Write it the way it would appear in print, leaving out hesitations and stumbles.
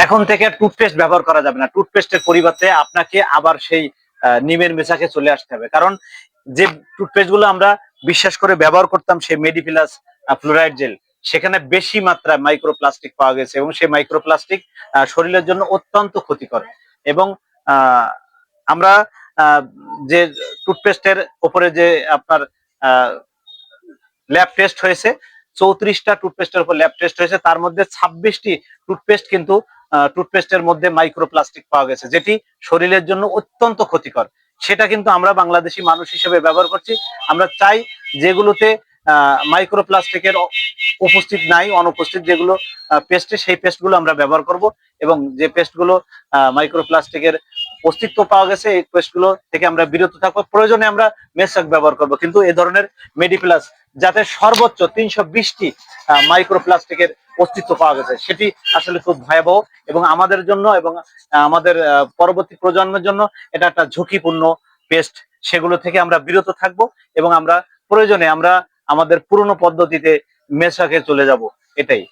এখন থেকে টুথপেস্ট ব্যবহার করা যাবে না। টুথপেস্টের পরিবর্তে আপনাকে আবার সেই নিমের মেশাকে চলে আসতে হবে। কারণ যে টুথপেস্ট গুলো আমরা বিশ্বাস করে ব্যবহার করতাম, সেই মেডিপ্লাস ফ্লোরাইড জেল, সেখানে বেশি মাত্রায় মাইক্রোপ্লাস্টিক পাওয়া গেছে এবং সেই মাইক্রোপ্লাস্টিক শরীরের জন্য অত্যন্ত ক্ষতিকর। এবং আমরা যে টুথপেস্টের উপরে যে আপনার ল্যাব টেস্ট হয়েছে, 34টা টুথপেস্টের উপর ল্যাব টেস্ট হয়েছে, তার মধ্যে 26টি টুথপেস্ট কিন্তু টুথপেস্টের মধ্যে মাইক্রোপ্লাস্টিক পাওয়া গেছে, যেটি শরীরের জন্য অত্যন্ত ক্ষতিকর। সেটা কিন্তু আমরা বাংলাদেশি মানুষ হিসেবে ব্যবহার করছি। আমরা চাই যেগুলোতে মাইক্রোপ্লাস্টিকের উপস্থিত নাই, অনুপস্থিত যেগুলো পেস্টে, সেই পেস্টগুলো আমরা ব্যবহার করব। এবং যে পেস্টগুলো মাইক্রোপ্লাস্টিকের অস্তিত্ব পাওয়া গেছে, এই পেস্টগুলো থেকে আমরা বিরত থাকবো। প্রয়োজনে আমরা মেসওয়াক ব্যবহার করব, কিন্তু এ ধরনের মেডিপ্লাস যাতে সর্বোচ্চ 320টি মাইক্রোপ্লাস্টিকের অস্তিত্ব পাওয়া গেছে, সেটি আসলে খুব ভয়াবহ এবং আমাদের জন্য এবং আমাদের পরবর্তী প্রজন্মের জন্য এটা একটা ঝুঁকিপূর্ণ পেস্ট। সেগুলো থেকে আমরা বিরত থাকব এবং আমরা প্রয়োজনে আমরা আমাদের পুরনো পদ্ধতিতে মেসওয়াকে চলে যাব, এটাই।